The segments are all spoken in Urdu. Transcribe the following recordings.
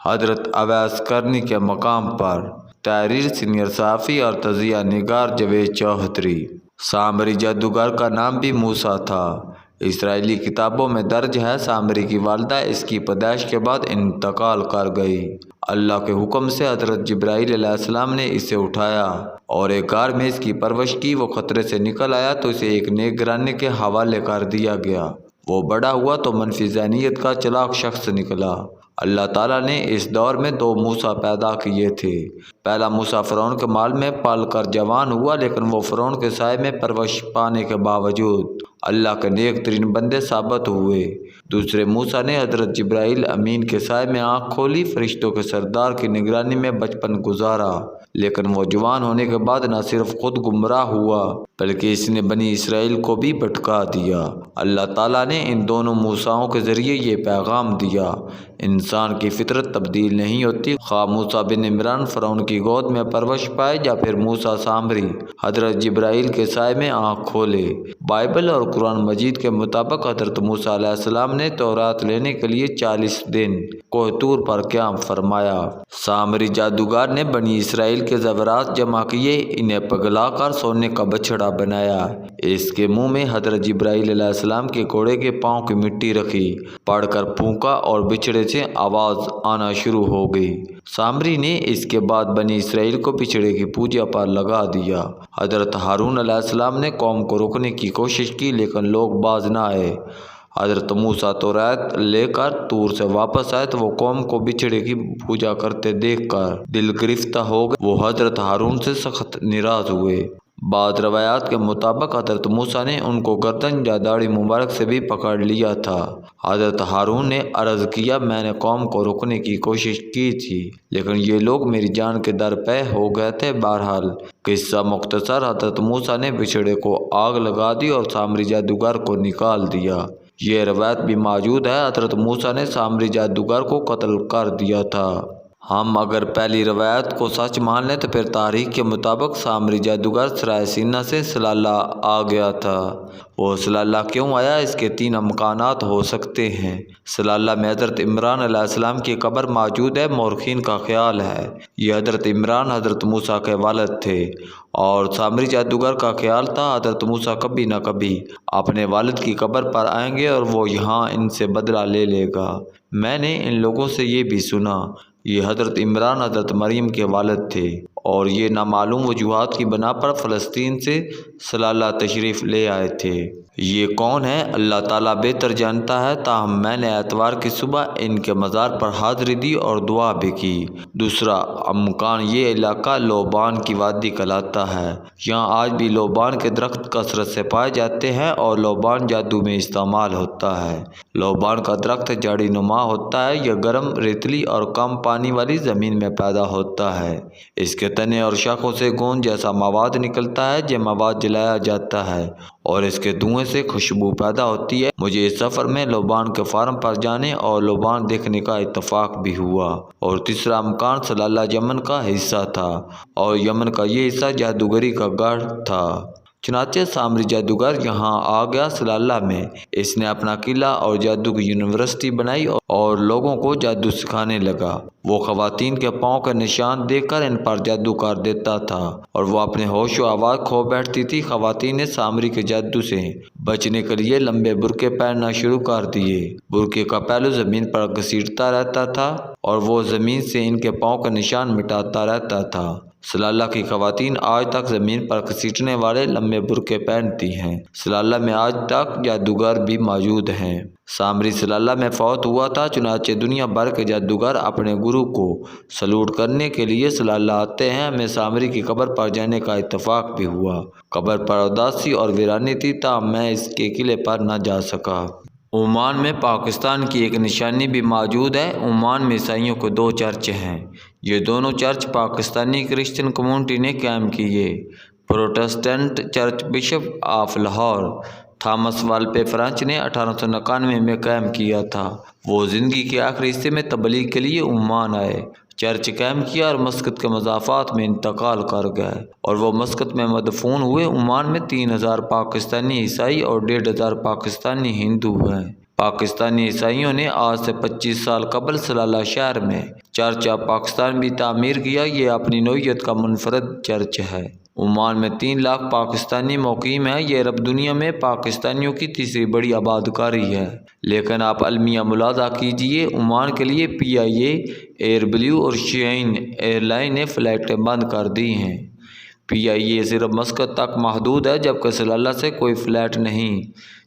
حضرت اویس کرنی کے مقام پر تحریر سینئر صحافی اور تجزیہ نگار جاوید چوہدری۔ سامری جادوگر کا نام بھی موسیٰ تھا۔ اسرائیلی کتابوں میں درج ہے سامری کی والدہ اس کی پیدائش کے بعد انتقال کر گئی۔ اللہ کے حکم سے حضرت جبرائیل علیہ السلام نے اسے اٹھایا اور ایک غار میں اس کی پرورش کی۔ وہ خطرے سے نکل آیا تو اسے ایک نیک گھرانے کے حوالے کر دیا گیا۔ وہ بڑا ہوا تو منفی ذہنیت کا چالاک شخص نکلا۔ اللہ تعالیٰ نے اس دور میں 2 موسیٰ پیدا کیے تھے۔ پہلا موسیٰ فرعون کے مال میں پل کر جوان ہوا، لیکن وہ فرعون کے سائے میں پرورش پانے کے باوجود اللہ کے نیک ترین بندے ثابت ہوئے۔ دوسرے موسیٰ نے حضرت جبرائیل امین کے سائے میں آنکھ کھولی، فرشتوں کے سردار کی نگرانی میں بچپن گزارا، لیکن وہ جوان ہونے کے بعد نہ صرف خود گمراہ ہوا بلکہ اس نے بنی اسرائیل کو بھی بھٹکا دیا۔ اللہ تعالیٰ نے ان دونوں موسیٰؤں کے ذریعے یہ پیغام دیا: انسان کی فطرت تبدیل نہیں ہوتی، خواہ موسیٰ بن عمران فرعون کی گود میں پرورش پائے یا پھر موسیٰ سامری حضرت جبرائیل کے سائے میں آنکھ کھولے۔ بائبل اور قرآن مجید کے مطابق حضرت موسیٰ علیہ السلام نے تورات لینے کے لیے 40 دن کوہ طور پر قیام فرمایا۔ سامری جادوگر نے بنی اسرائیل کے زیورات جمع کیے، انہیں پگلا کر سونے کا بچھڑا بنایا۔ اس کے منہ میں حضرت جبرائیل علیہ السلام کے گھوڑے کے پاؤں کی مٹی رکھی، پڑھ کر پھونکا اور بچھڑے سے آواز آنا شروع ہو گئی۔ سامری نے اس کے بعد بنی اسرائیل کو بچھڑے کی پوجا پر لگا دیا۔ حضرت ہارون علیہ السلام نے قوم کو روکنے کی کوشش کی لیکن لوگ باز نہ آئے۔ حضرت موسیٰ تورات لے کر طور سے واپس آئے تو وہ قوم کو بچھڑے کی پوجا کرتے دیکھ کر دل گرفتہ ہو گئے۔ وہ حضرت ہارون سے سخت ناراض ہوئے۔ بعض روایات کے مطابق حضرت موسیٰ نے ان کو گردن یا داڑھی مبارک سے بھی پکڑ لیا تھا۔ حضرت ہارون نے عرض کیا: میں نے قوم کو روکنے کی کوشش کی تھی لیکن یہ لوگ میری جان کے در پہ ہو گئے تھے۔ بہرحال قصہ مختصر، حضرت موسیٰ نے بچھڑے کو آگ لگا دی اور سامری جادوگر کو نکال دیا۔ یہ روایت بھی موجود ہے حضرت موسیٰ نے سامری جادوگر کو قتل کر دیا تھا۔ ہم اگر پہلی روایت کو سچ مان لیں تو پھر تاریخ کے مطابق سامری جادوگر سرائے سینا سے سلالہ آ گیا تھا۔ وہ سلالہ کیوں آیا؟ اس کے 3 امکانات ہو سکتے ہیں۔ سلالہ میں حضرت عمران علیہ السلام کی قبر موجود ہے۔ مورخین کا خیال ہے یہ حضرت عمران حضرت موسیٰ کے والد تھے، اور سامری جادوگر کا خیال تھا حضرت موسیٰ کبھی نہ کبھی اپنے والد کی قبر پر آئیں گے اور وہ یہاں ان سے بدلہ لے لے گا۔ میں نے ان لوگوں سے یہ بھی سنا یہ حضرت عمران حضرت مریم کے والد تھے اور یہ نامعلوم وجوہات کی بنا پر فلسطین سے سلالہ تشریف لے آئے تھے۔ یہ کون ہے اللہ تعالیٰ بہتر جانتا ہے، تاہم میں نے اتوار کی صبح ان کے مزار پر حاضری دی اور دعا بھی کی۔ دوسرا امکان، یہ علاقہ لوبان کی وادی کہلاتا ہے۔ یہاں آج بھی لوبان کے درخت کثرت سے پائے جاتے ہیں اور لوبان جادو میں استعمال ہوتا ہے۔ لوبان کا درخت جڑی نما ہوتا ہے۔ یہ گرم، ریتلی اور کم پانی والی زمین میں پیدا ہوتا ہے۔ اس کے تنے اور شاخوں سے گوند جیسا مواد نکلتا ہے۔ یہ مواد جلایا جاتا ہے اور اس کے دھوئیں سے خوشبو پیدا ہوتی ہے۔ مجھے اس سفر میں لوبان کے فارم پر جانے اور لوبان دیکھنے کا اتفاق بھی ہوا۔ اور تیسرا امکان، سلالہ یمن کا حصہ تھا اور یمن کا یہ حصہ جادوگری کا گڑھ تھا۔ چنانچہ سامری جادوگر یہاں آ گیا۔ سلالہ میں اس نے اپنا قلعہ اور جادو کی یونیورسٹی بنائی اور لوگوں کو جادو سکھانے لگا۔ وہ خواتین کے پاؤں کے نشان دیکھ کر ان پر جادو کر دیتا تھا اور وہ اپنے ہوش و آواز کھو بیٹھتی تھی۔ خواتین نے سامری کے جادو سے بچنے کے لیے لمبے برقعے پہننا شروع کر دیے۔ برقعے کا پہلو زمین پر گھسیٹتا رہتا تھا اور وہ زمین سے ان کے پاؤں کے نشان مٹاتا رہتا تھا۔ سلالہ کی خواتین آج تک زمین پر گھسیٹنے والے لمبے برقعے پہنتی ہیں۔ سلالہ میں آج تک جادوگر بھی موجود ہیں۔ سامری سلالہ میں فوت ہوا تھا، چنانچہ دنیا بھر کے جادوگر اپنے گرو کو سلوٹ کرنے کے لیے سلالہ آتے ہیں۔ ہمیں سامری کی قبر پر جانے کا اتفاق بھی ہوا۔ قبر پر اداسی اور ویرانی تھی، تاہم میں اس کے قلعے پر نہ جا سکا۔ عمان میں پاکستان کی ایک نشانی بھی موجود ہے۔ عمان میں عیسائیوں کے 2 چرچ ہیں۔ یہ دونوں چرچ پاکستانی کرسچن کمیونٹی نے قائم کیے۔ Protestant church bishop of Lahore Thomas Valpy French نے 1899 میں قائم کیا تھا۔ وہ زندگی کے آخری حصے میں تبلیغ کے لیے عمان آئے، چرچ قائم کیا اور مسقط کے مضافات میں انتقال کر گئے اور وہ مسقط میں مدفون ہوئے۔ عمان میں 3000 پاکستانی عیسائی اور 1500 پاکستانی ہندو ہیں۔ پاکستانی عیسائیوں نے آج سے 25 سال قبل سلالہ شہر میں چرچ آف پاکستان بھی تعمیر کیا۔ یہ اپنی نوعیت کا منفرد چرچ ہے۔ عمان میں 3 لاکھ پاکستانی مقیم ہیں۔ یہ عرب دنیا میں پاکستانیوں کی تیسری بڑی آبادکاری ہے۔ لیکن آپ المیہ ملاحظہ کیجئے، عمان کے لیے PIA، ایئر بلیو اور شاہین ایئر لائن نے فلائٹیں بند کر دی ہیں۔ PIA صرف مسقط تک محدود ہے، جبکہ سلالہ سے کوئی فلائٹ نہیں،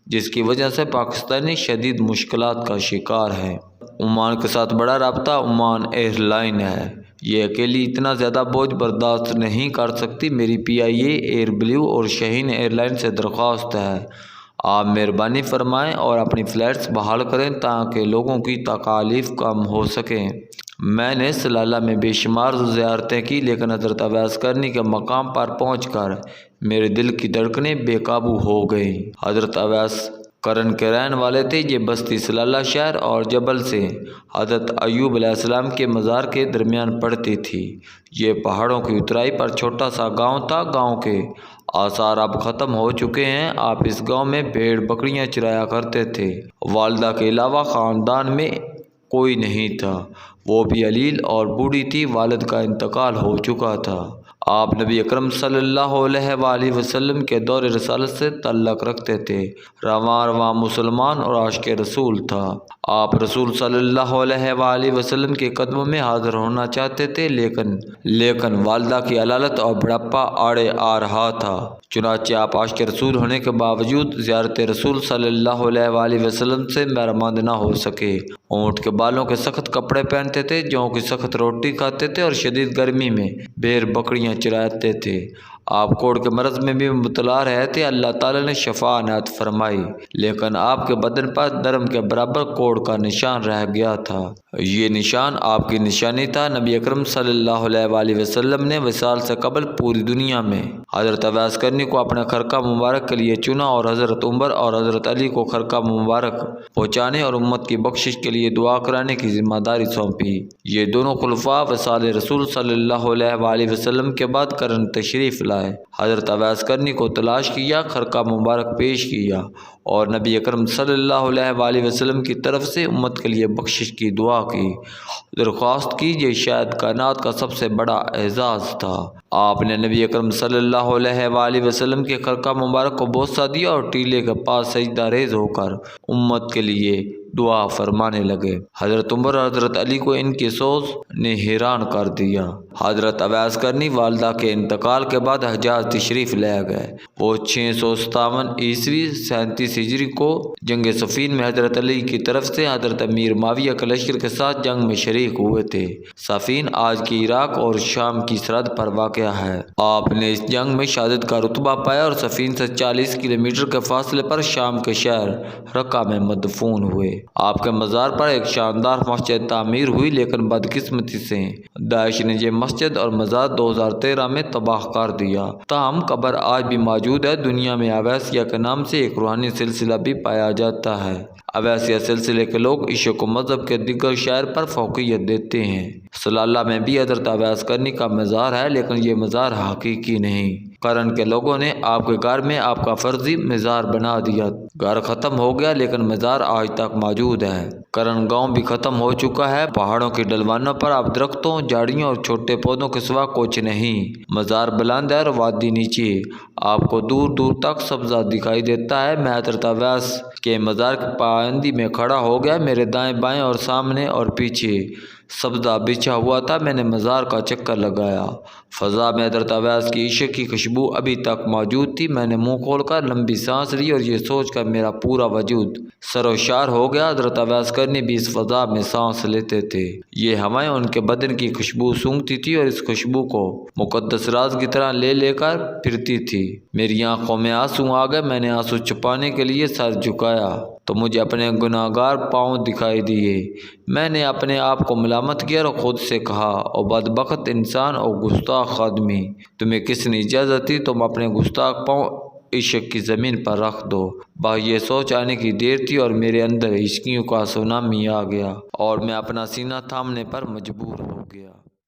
جس کی وجہ سے پاکستانی شدید مشکلات کا شکار ہیں۔ عمان کے ساتھ بڑا رابطہ عمان ایئر لائن ہے۔ یہ اکیلی اتنا زیادہ بوجھ برداشت نہیں کر سکتی۔ میری PIA، ایئر بلیو اور شاہین ایئر لائن سے درخواست ہے، آپ مہربانی فرمائیں اور اپنی فلائٹس بحال کریں تاکہ لوگوں کی تکالیف کم ہو سکیں۔ میں نے سلالہ میں بے شمار زیارتیں کی، لیکن حضرت اویس کرنی کے مقام پر پہنچ کر میرے دل کی دھڑکنیں بے قابو ہو گئیں۔ حضرت اویس کرن کے رہنے والے تھے۔ یہ بستی سلالہ شہر اور جبل سے حضرت ایوب علیہ السلام کے مزار کے درمیان پڑتی تھی۔ یہ پہاڑوں کی اترائی پر چھوٹا سا گاؤں تھا۔ گاؤں کے آثار اب ختم ہو چکے ہیں۔ آپ اس گاؤں میں بھیڑ بکریاں چرایا کرتے تھے۔ والدہ کے علاوہ خاندان میں کوئی نہیں تھا، وہ بھی علیل اور بوڑھی تھی۔ والد کا انتقال ہو چکا تھا۔ آپ نبی اکرم صلی اللہ علیہ وآلہ وسلم کے دور رسالت سے تعلق رکھتے تھے۔ رواں مسلمان اور عاشق رسول تھا۔ آپ رسول صلی اللہ علیہ وآلہ وسلم کے قدموں میں حاضر ہونا چاہتے تھے، لیکن والدہ کی علالت اور بڑھاپا آڑے آ رہا تھا۔ چنانچہ آپ عاشق رسول ہونے کے باوجود زیارت رسول صلی اللہ علیہ وآلہ وسلم سے بہرمند نہ ہو سکے۔ اونٹ کے بالوں کے سخت کپڑے پہنتے تھے، جوں کی سخت روٹی کھاتے تھے اور شدید گرمی میں بھیڑ بکریاں چراتے تھے۔ آپ کوڑ کے مرض میں بھی مبتلا رہے تھے۔ اللہ تعالیٰ نے شفا عنایت فرمائی، لیکن آپ کے بدن پر درم کے برابر کوڑ کا نشان رہ گیا تھا۔ یہ نشان آپ کی نشانی تھا۔ نبی اکرم صلی اللہ علیہ وآلہ وسلم نے وصال سے قبل پوری دنیا میں حضرت اویس کرنی کو اپنے خرقہ مبارک کے لیے چنا اور حضرت عمر اور حضرت علی کو خرقہ مبارک پہنچانے اور امت کی بخشش کے لیے دعا کرانے کی ذمہ داری سونپی۔ یہ دونوں خلفاء وصال رسول صلی اللہ علیہ وآلہ وسلم کے بعد کرن تشریف لائے۔ حضرت اویس کرنی کو تلاش کیا، خرقہ مبارک پیش کیا اور نبی اکرم صلی اللہ علیہ وآلہ وسلم کی طرف سے امت کے لیے بخشش کی دعا کی، درخواست کی۔ یہ شاید کائنات کا سب سے بڑا اعزاز تھا۔ آپ نے نبی اکرم صلی اللہ علیہ وآلہ وسلم کے خرقہ مبارک کو بوسہ دیا اور ٹیلے کے پاس سجدہ ریز ہو کر امت کے لیے دعا فرمانے لگے۔ حضرت عمر اور حضرت علی کو ان کی سوز نے حیران کر دیا۔ حضرت اویس کرنی والدہ کے انتقال کے بعد حجاز تشریف لے گئے۔ وہ 657 عیسوی 37 ہجری کو جنگ صفین میں حضرت علی کی طرف سے حضرت امیر معاویہ کے لشکر کے ساتھ جنگ میں شریک ہوئے تھے۔ صفین آج کی عراق اور شام کی سرحد پر واقع ہے۔ آپ نے اس جنگ میں شہادت کا رتبہ پایا اور صفین سے 40 کلومیٹر کے فاصلے پر شام کے شہر رقہ میں مدفون ہوئے۔ آپ کے مزار پر ایک شاندار مسجد تعمیر ہوئی، لیکن بدقسمتی سے داعش نے یہ مسجد اور مزار 2013 میں تباہ کر دیا۔ تاہم قبر آج بھی موجود ہے۔ دنیا میں اویسیہ کے نام سے ایک روحانی سلسلہ بھی پایا جاتا ہے۔ اویسیہ سلسلے کے لوگ عشق و مذہب کے دیگر شاعر پر فوقیت دیتے ہیں۔ سلالہ میں بھی حضرت اویس کرنی کا مزار ہے، لیکن یہ مزار حقیقی نہیں۔ کرن کے لوگوں نے آپ کے گھر میں آپ کا فرضی مزار بنا دیا۔ گھر ختم ہو گیا، لیکن مزار آج تک موجود ہے۔ کرن گاؤں بھی ختم ہو چکا ہے۔ پہاڑوں کی ڈھلوانوں پر اب درختوں، جھاڑیوں اور چھوٹے پودوں کے سوا کچھ نہیں۔ مزار بلند ہے اور وادی نیچے۔ آپ کو دور دور تک سبزہ دکھائی دیتا ہے۔ میں حضرت اویس کے مزار کی پابندی میں کھڑا ہو گیا۔ میرے دائیں بائیں اور سامنے اور پیچھے سبزہ بچھا ہوا تھا۔ میں نے مزار کا چکر لگایا۔ فضا میں حضرت اویس کی عشق کی خوشبو ابھی تک موجود تھی۔ میں نے منہ کھول کر لمبی سانس لی اور یہ سوچ کر میرا پورا وجود سروشار ہو گیا، حضرت اویس کرنی بھی اس فضا میں سانس لیتے تھے۔ یہ ہوائیں ان کے بدن کی خوشبو سونگھتی تھی اور اس خوشبو کو مقدس راز کی طرح لے کر پھرتی تھی۔ میری آنکھوں میں آنسو آ گئے۔ میں نے آنسو چھپانے کے لیے سر جھکایا تو مجھے اپنے گناہگار پاؤں دکھائی دیے۔ میں نے اپنے آپ کو ملامت کیا اور خود سے کہا، او بدبخت انسان، او گستاخ آدمی، تمہیں کس نے اجازت دی تم اپنے گستاخ پاؤں عشق کی زمین پر رکھ دو؟ بس یہ سوچ آنے کی دیر تھی اور میرے اندر عشقیوں کا سونامی آ گیا اور میں اپنا سینہ تھامنے پر مجبور ہو گیا۔